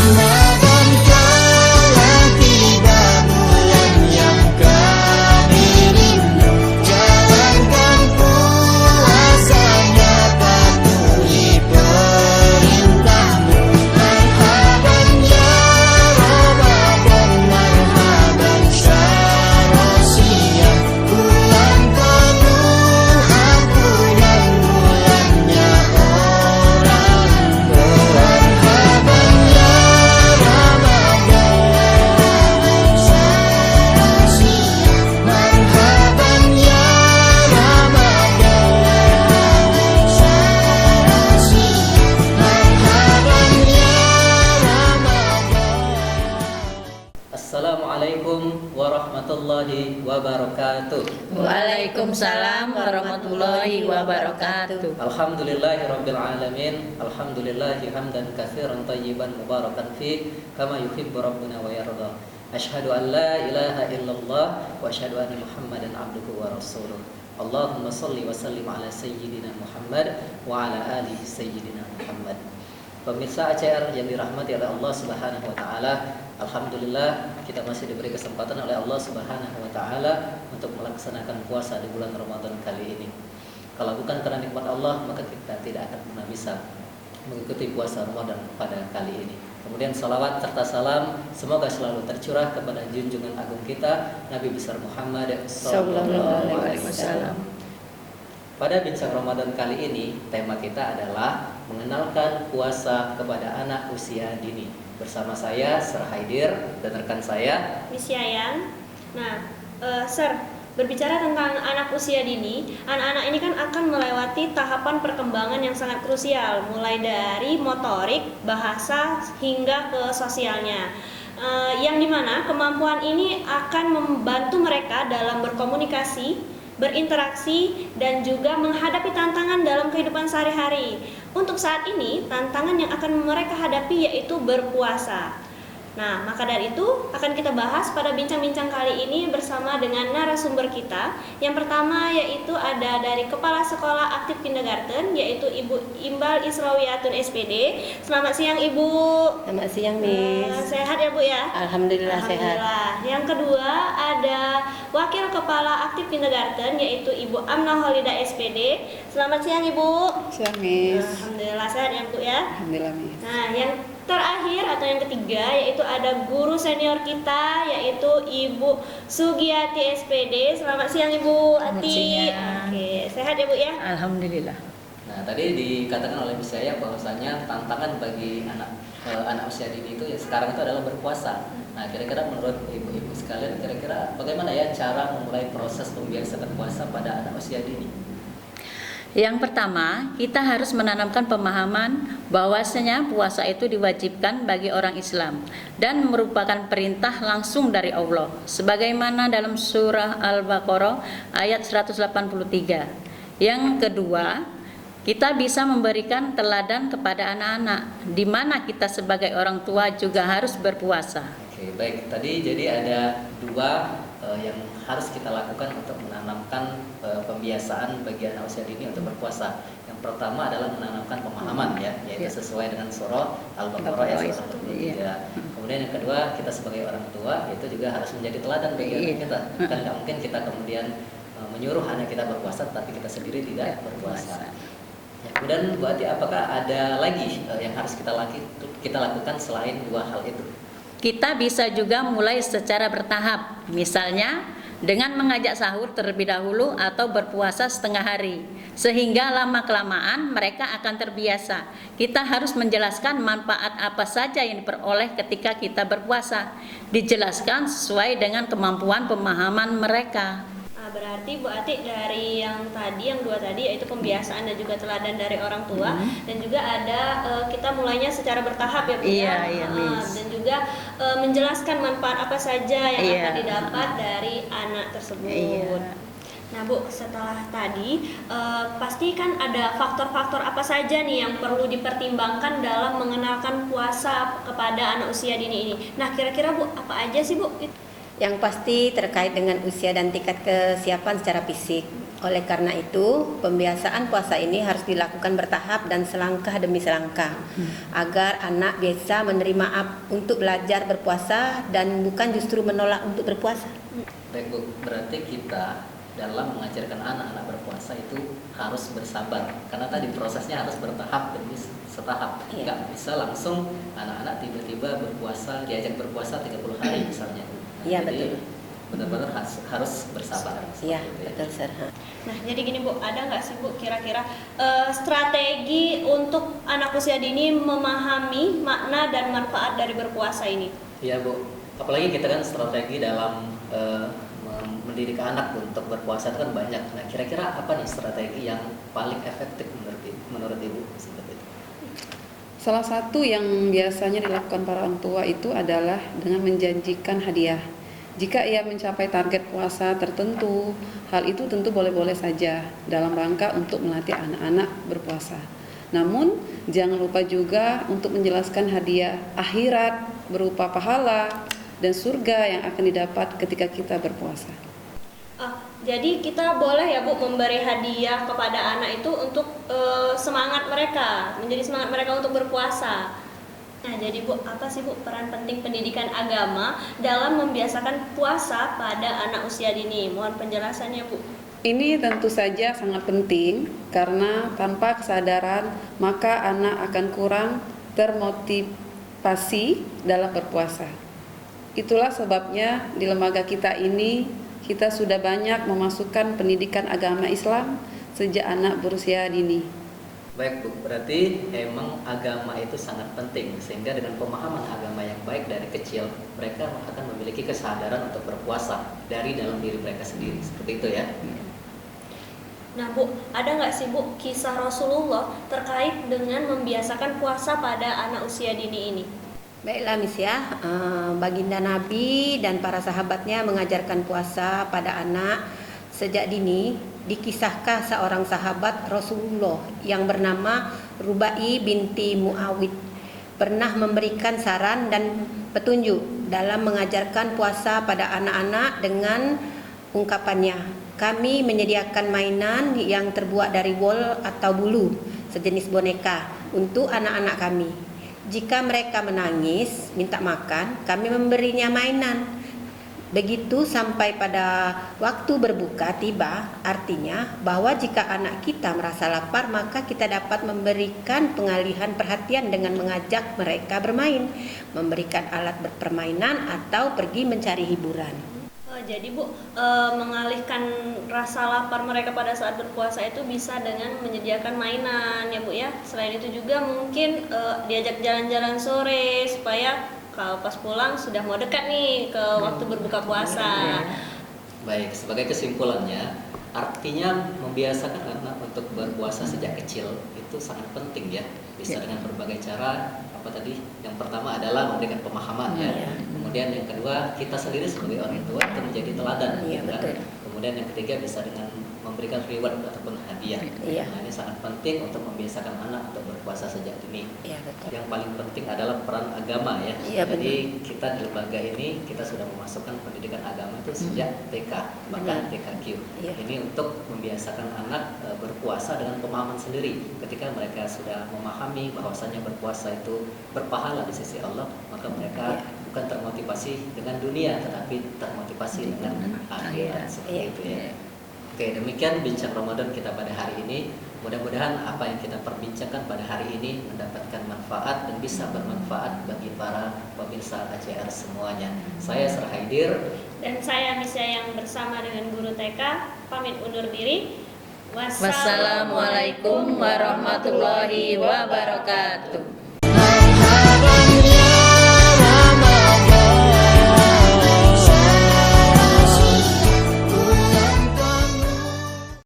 Ramadan telah tiba, bulan yang kami rindu. Jalankan puasanya, patuhi perintahmu. Marhaban ya Ramadan, marhaban syarosiyah. Bulan penuh ampunan, bulannya orang bermarhaban ya Ramadan syarosiyah. Marhaban ya Ramadan syarosiyah. Marhaban ya Ramadan. Assalamualaikum warahmatullahi wabarakatuh. Waalaikumsalam warahmatullahi wabarakatuh. Alhamdulillahirabbil alamin. Alhamdulillahi hamdan katsiran thayyiban mubarakan fi kama yuhibbu rabbuna wa yarda. Asyhadu an la ilaha illallah wa asyhadu anna Muhammadan abduhu wa rasuluh. Allahumma shalli wa sallim ala sayyidina Muhammad wa ala alihi sayyidina Muhammad. Pemirsa ACR yang dirahmati oleh Allah Subhanahu wa taala, alhamdulillah kita masih diberi kesempatan oleh Allah Subhanahu wa taala untuk melaksanakan puasa di bulan Ramadan kali ini. Kalau bukan karena nikmat Allah, maka kita tidak akan pernah bisa mengikuti puasa Ramadan pada kali ini. Kemudian salawat serta salam semoga selalu tercurah kepada junjungan agung kita Nabi besar Muhammad sallallahu alaihi wasallam. Pada bincang Ramadan kali ini, tema kita adalah mengenalkan puasa kepada anak usia dini. Bersama saya, Sir Haidir, dan rekan saya, Miss Yayan. Nah, Sir, berbicara tentang anak usia dini, anak-anak ini kan akan melewati tahapan perkembangan yang sangat krusial, mulai dari motorik, bahasa, hingga ke sosialnya. Yang dimana kemampuan ini akan membantu mereka dalam berkomunikasi, berinteraksi, dan juga menghadapi tantangan dalam kehidupan sehari-hari. Untuk saat ini, tantangan yang akan mereka hadapi yaitu berpuasa. Nah, maka dari itu akan kita bahas pada bincang-bincang kali ini bersama dengan narasumber kita. Yang pertama yaitu ada dari Kepala Sekolah Aktif Kindergarten, yaitu Ibu Imbal Israwiyatun SPD. Selamat siang Ibu. Selamat siang, Miss. Sehat ya Bu ya? Alhamdulillah sehat. Alhamdulillah. Yang kedua ada Wakil Kepala Aktif Kindergarten, yaitu Ibu Amna Holida SPD. Selamat siang Ibu. Siang, Miss. Alhamdulillah sehat ya Bu ya? Alhamdulillah, Miss. Nah, yang terakhir atau yang ketiga yaitu ada guru senior kita yaitu Ibu Sugiyati SPD. Selamat siang Ibu Selamat Ati. siang. Oke, sehat ya Bu ya? Alhamdulillah. nah tadi dikatakan oleh Miss Yaya bahwasanya tantangan bagi anak usia dini itu ya sekarang itu adalah berpuasa. Nah, kira-kira menurut ibu-ibu sekalian, kira-kira bagaimana ya cara memulai proses pembiasaan puasa pada anak usia dini? Yang pertama, kita harus menanamkan pemahaman bahwasanya puasa itu diwajibkan bagi orang Islam dan merupakan perintah langsung dari Allah, sebagaimana dalam surah Al-Baqarah ayat 183. Yang kedua, kita bisa memberikan teladan kepada anak-anak, di mana kita sebagai orang tua juga harus berpuasa. Oke, baik. Tadi jadi ada dua yang harus kita lakukan untuk menanamkan pembiasaan bagi anak usia dini untuk berpuasa. Yang pertama adalah menanamkan pemahaman ya, yaitu sesuai dengan surah Al-Baqarah ayat 183. Kemudian yang kedua, kita sebagai orang tua itu juga harus menjadi teladan bagi anak kita. Kan nggak mungkin kita kemudian menyuruh anak kita berpuasa tapi kita sendiri tidak berpuasa. Ya, kemudian Bu Ati, apakah ada lagi yang harus kita lakukan selain dua hal itu? Kita bisa juga mulai secara bertahap, misalnya dengan mengajak sahur terlebih dahulu atau berpuasa setengah hari, sehingga lama-kelamaan mereka akan terbiasa. Kita harus menjelaskan manfaat apa saja yang diperoleh ketika kita berpuasa, dijelaskan sesuai dengan kemampuan pemahaman mereka. Berarti Bu Ati dari yang tadi, yang dua tadi yaitu pembiasaan dan juga teladan dari orang tua, dan juga ada kita mulainya secara bertahap ya Bu ya. Iya, Miss. Dan juga menjelaskan manfaat apa saja yang akan didapat dari anak tersebut. Iya. Nah Bu, setelah tadi pasti kan ada faktor-faktor apa saja nih yang perlu dipertimbangkan dalam mengenalkan puasa kepada anak usia dini ini. Nah kira-kira Bu, apa aja sih Bu? Yang pasti terkait dengan usia dan tingkat kesiapan secara fisik. Oleh karena itu, pembiasaan puasa ini harus dilakukan bertahap dan selangkah demi selangkah agar anak bisa menerima untuk belajar berpuasa dan bukan justru menolak untuk berpuasa. Baik Bu, berarti kita dalam mengajarkan anak-anak berpuasa itu harus bersabar karena tadi prosesnya harus bertahap demi setahap. Iya. Nggak bisa langsung anak-anak tiba-tiba berpuasa, diajak berpuasa 30 hari misalnya. Iya, Jadi betul. benar-benar harus bersabar. Iya, Seperti itu ya. betul Sir. Nah, jadi gini Bu, ada nggak sih Bu kira-kira strategi untuk anak usia dini memahami makna dan manfaat dari berpuasa ini? Iya Bu, apalagi kita kan strategi dalam mendidik anak untuk berpuasa itu kan banyak. Nah kira-kira apa nih strategi yang paling efektif menurut Ibu seperti itu? Salah satu yang biasanya dilakukan para orang tua itu adalah dengan menjanjikan hadiah. Jika ia mencapai target puasa tertentu, hal itu tentu boleh-boleh saja dalam rangka untuk melatih anak-anak berpuasa. Namun, jangan lupa juga untuk menjelaskan hadiah akhirat berupa pahala dan surga yang akan didapat ketika kita berpuasa. Jadi kita boleh ya Bu memberi hadiah kepada anak itu untuk semangat mereka, menjadi semangat mereka untuk berpuasa. Nah jadi Bu, apa sih Bu peran penting pendidikan agama dalam membiasakan puasa pada anak usia dini? Mohon penjelasannya Bu. Ini tentu saja sangat penting karena tanpa kesadaran maka anak akan kurang termotivasi dalam berpuasa. Itulah sebabnya di lembaga kita ini kita sudah banyak memasukkan pendidikan agama Islam sejak anak berusia dini. Baik Bu, berarti emang agama itu sangat penting sehingga dengan pemahaman agama yang baik dari kecil mereka akan memiliki kesadaran untuk berpuasa dari dalam diri mereka sendiri, seperti itu ya. Nah Bu, ada nggak sih Bu kisah Rasulullah terkait dengan membiasakan puasa pada anak usia dini ini? Baiklah Miss ya, baginda Nabi dan para sahabatnya mengajarkan puasa pada anak sejak dini. Dikisahkan seorang sahabat Rasulullah yang bernama Rubai binti Muawid pernah memberikan saran dan petunjuk dalam mengajarkan puasa pada anak-anak dengan ungkapannya, kami menyediakan mainan yang terbuat dari wol atau bulu, sejenis boneka untuk anak-anak kami. Jika mereka menangis, minta makan, kami memberinya mainan. Begitu sampai pada waktu berbuka tiba, artinya bahwa jika anak kita merasa lapar, maka kita dapat memberikan pengalihan perhatian dengan mengajak mereka bermain, memberikan alat permainan atau pergi mencari hiburan. Jadi Bu, mengalihkan rasa lapar mereka pada saat berpuasa itu bisa dengan menyediakan mainan ya Bu ya. Selain itu juga mungkin diajak jalan-jalan sore supaya kalau pas pulang sudah mau dekat nih ke waktu berbuka puasa. Baik, sebagai kesimpulannya, artinya membiasakan anak untuk berpuasa sejak kecil itu sangat penting ya. Bisa dengan berbagai cara. Apa tadi? Yang pertama adalah memberikan pemahaman ya. Kemudian yang kedua, kita sendiri sebagai orang tua itu menjadi teladan. Iya, Kan? betul. Kemudian yang ketiga bisa dengan memberikan reward ataupun hadiah. Iya. Nah, ini sangat penting untuk membiasakan anak untuk berpuasa sejak dini. Iya, betul. Yang paling penting adalah peran agama ya. Iya, Jadi kita di lembaga ini kita sudah memasukkan pendidikan agama itu sejak TK bahkan TKQ. Iya. Ini untuk membiasakan anak berpuasa dengan pemahaman sendiri. Ketika mereka sudah memahami bahwasanya berpuasa itu berpahala di sisi Allah, maka mereka bukan termotivasi dengan dunia tetapi termotivasi dengan akhirat seperti Iya. itu ya. Oke, demikian bincang Ramadan kita pada hari ini. Mudah-mudahan apa yang kita perbincangkan pada hari ini mendapatkan manfaat dan bisa bermanfaat bagi para pemirsa KCR semuanya. Saya Serhaidir Dan saya Misya yang bersama dengan guru TK pamit undur diri. Wassalamualaikum warahmatullahi wabarakatuh.